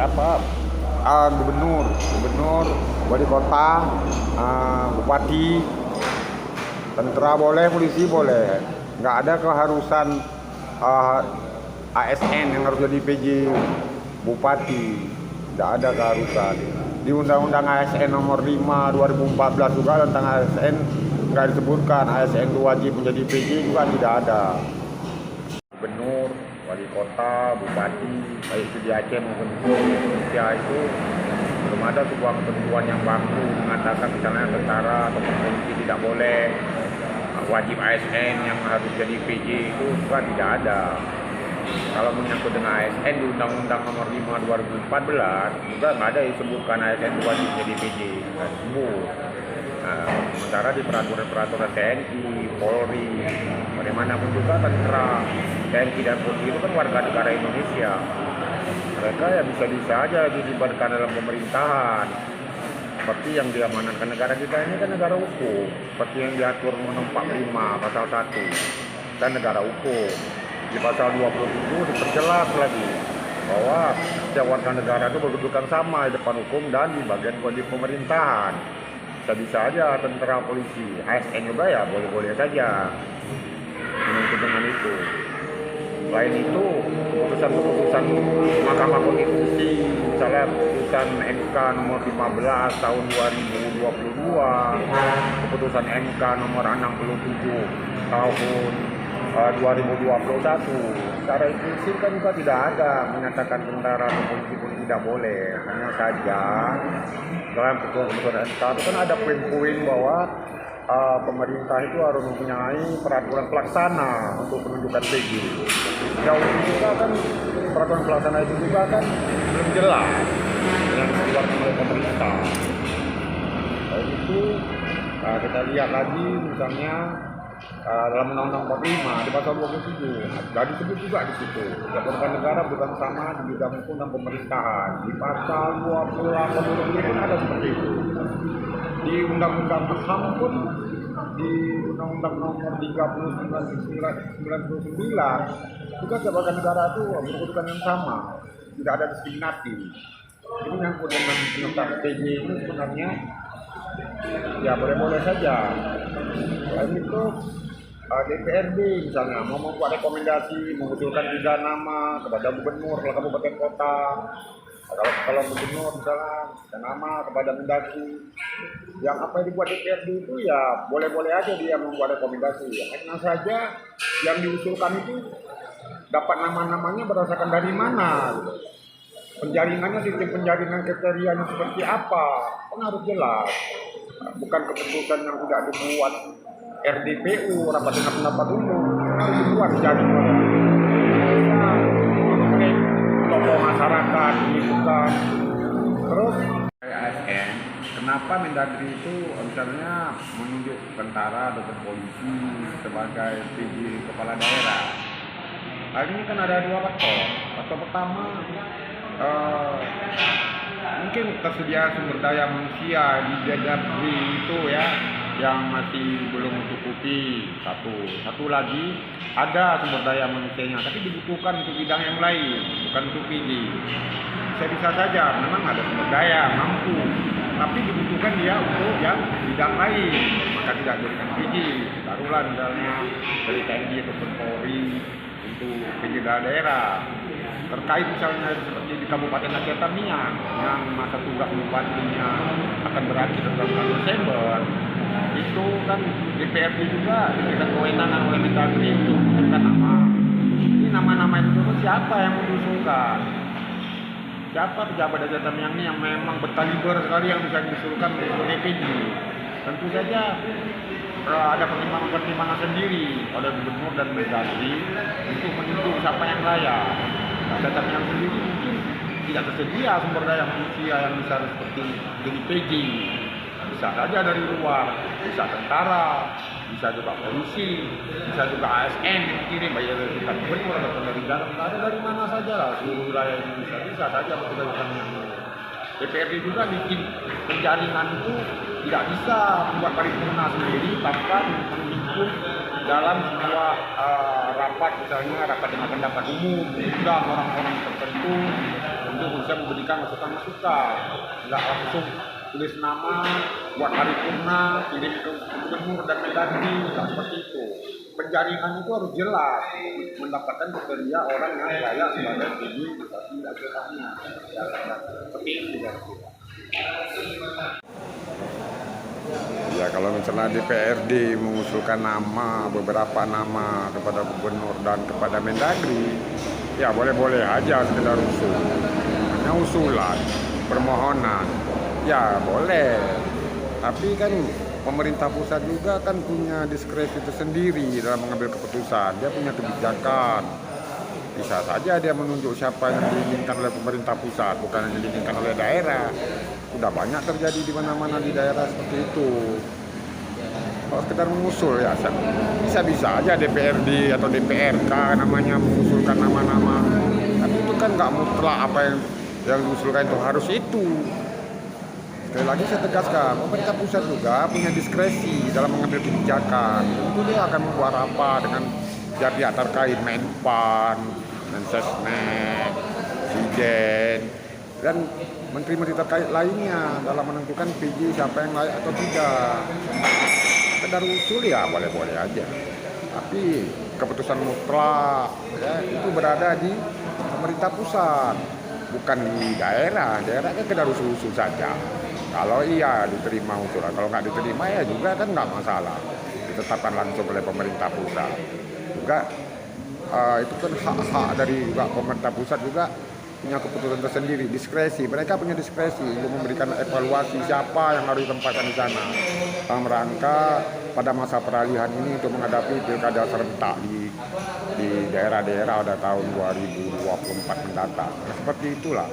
apa gubernur, wali kota, bupati, tentara boleh, polisi boleh. Nggak ada keharusan ASN yang harus jadi PJ bupati. Nggak ada keharusan. Di Undang-Undang ASN nomor 5 2014 juga tentang ASN nggak disebutkan ASN itu wajib menjadi PJ, juga tidak ada. Gubernur, wali kota, bupati, baik itu di Aceh maupun di Indonesia itu belum ada sebuah ketentuan yang baku mengatakan misalnya tentara atau polisi tidak boleh, wajib ASN yang harus jadi PJ itu juga tidak ada. Kalau menyangkut dengan ASN di Undang-Undang nomor 5 2014 juga nggak ada disebutkan ASN itu wajib jadi PJ, nggak disebut. Sementara di peraturan TNI, Polri, bagaimanapun juga tentara, TNI dan Polri itu kan warga negara Indonesia. Mereka ya bisa-bisa aja dilibatkan dalam pemerintahan. Seperti yang diamanatkan negara kita ini kan negara hukum. Seperti yang diatur Undang-Undang 45 pasal 1 kan negara hukum. Di pasal 27 diperjelas lagi bahwa setiap warga negara itu berkedudukan sama di depan hukum dan di bagian kode pemerintahan. Bisa aja tentara, polisi, ASN juga ya boleh-boleh saja menuntut dengan itu. Selain itu, keputusan Mahkamah Konstitusi, misalnya keputusan MK nomor 15 tahun 2022, keputusan MK nomor 67 tahun 2021, secara implisif kan juga tidak ada menyatakan tentara atau polisi pun tidak boleh. Hanya saja dalam keputusan MK itu kan ada poin-poin bahwa pemerintah itu harus mempunyai peraturan pelaksana untuk penunjukan PJ. Jauh ini juga kan peraturan pelaksana itu juga kan belum jelas yang dikeluarkan oleh pemerintah. Lalu itu kita lihat lagi misalnya dalam Undang-Undang 45 di pasal 27 sudah disebut juga di situ warga negara bukan sama di bidang hukum dan pemerintahan. Di pasal 28 pun ada seperti itu. Di Undang-Undang HAM pun di Undang-Undang nomor 39 juga warga negara itu berkedudukan yang sama, tidak ada diskriminatif. Ini yang dengan penetapan PJ itu sebenarnya ya boleh-boleh saja. Selain itu DPRD misalnya mau membuat rekomendasi mengusulkan 3 nama kepada gubernur kabupaten kota. Kalau gubernur misalnya dan nama kepada Mendagri, yang apa yang dibuat DPRD itu ya boleh-boleh aja dia membuat rekomendasi. Hanya saja yang diusulkan itu dapat nama-namanya berdasarkan dari mana gitu. Penjaringannya, sistem penjaringan kriterianya seperti apa kan harus jelas. Bukan keputusan yang sudah dibuat RDPU, rapat dengar pendapat umum, harus dibuat jaringan. Tokoh masyarakat bukan. Terus ASN, kenapa Mendagri itu misalnya menunjuk tentara atau polisi sebagai PJ kepala daerah? Hal ini kan ada 2 faktor. Faktor pertama, mungkin tersedia sumber daya manusia di Mendagri itu ya yang masih belum mencukupi. Satu lagi ada sumber daya manusianya tapi dibutuhkan untuk bidang yang lain, bukan untuk PJ. Bisa saja memang ada sumber daya mampu tapi dibutuhkan dia untuk yang bidang lain, maka tidak jadikan PJ. Taruhlah misalnya dari TNI atau Polri untuk PJ daerah. Terkait misalnya seperti di Kabupaten Aceh Tamiang yang masa tugas bupatinya akan berakhir tanggal Desember, itu kan DPRD juga diberikan kewenangan oleh Mendagri untuk menentukan nama. Ini nama-nama itu siapa yang mengusulkan? Siapa pejabat Aceh Tamiang ini yang memang berkaliber sekali yang bisa diusulkan oleh PJ? Tentu saja ada pertimbangan sendiri oleh gubernur dan Mendagri untuk menunjuk siapa yang layak. Aceh Tamiang sendiri mungkin tidak tersedia sumber daya manusia yang bisa seperti jadi PJ. Bisa saja dari luar, bisa tentara, bisa juga polisi, bisa juga ASN yang dikirim, baik dari tingkat gubernur atau dari dalam, ada dari mana saja lah, seluruh wilayah Indonesia bisa saja melakukan yang DPRD juga bikin penjaringan itu tidak bisa membuat paripurna sendiri tanpa menghimpun dalam sebuah rapat, misalnya rapat dengan pendapat umum, mengundang orang-orang tertentu untuk bisa memberikan masukan-masukan, nggak langsung tulis nama, buat paripurna, kirim ke gubernur dan Mendagri, nggak seperti itu. Penjaringan itu harus jelas mendapatkan kriteria orang yang layak sebagai tinggi bupati akhirnya. Seperti itu juga. Ya kalau misalnya DPRD mengusulkan nama, beberapa nama kepada gubernur dan kepada Mendagri, ya boleh-boleh aja sekedar usul. Hanya usulan, permohonan, ya boleh. Tapi kan pemerintah pusat juga kan punya diskresi tersendiri dalam mengambil keputusan. Dia punya kebijakan. Bisa saja dia menunjuk siapa yang diinginkan oleh pemerintah pusat, bukan yang diinginkan oleh daerah. Sudah banyak terjadi di mana-mana di daerah seperti itu. Kalau sekedar mengusul ya bisa-bisa aja DPRD atau DPRK namanya mengusulkan nama-nama. Tapi itu kan nggak mutlak apa yang diusulkan itu harus itu. Sekali lagi saya tegaskan, pemerintah pusat juga punya diskresi dalam mengambil kebijakan. Tentu dia akan membuat apa dengan pihak terkait, Menpan, Mensesnek, Presiden, dan menteri-menteri terkait lainnya dalam menentukan PJ siapa yang layak atau tidak. Sekedar usul ya boleh-boleh aja. Tapi keputusan mutlak ya, itu berada di pemerintah pusat, bukan di daerah. Daerah kan sekedar usul-usul saja. Kalau iya diterima usulan, kalau nggak diterima ya juga kan nggak masalah. Ditetapkan langsung oleh pemerintah pusat. Juga itu kan hak-hak dari juga pemerintah pusat juga punya keputusan tersendiri, diskresi. Mereka punya diskresi untuk memberikan evaluasi siapa yang harus ditempatkan di sana. Dalam rangka pada masa peralihan ini untuk menghadapi pilkada serentak di daerah-daerah pada tahun 2024 mendatang. Seperti itulah.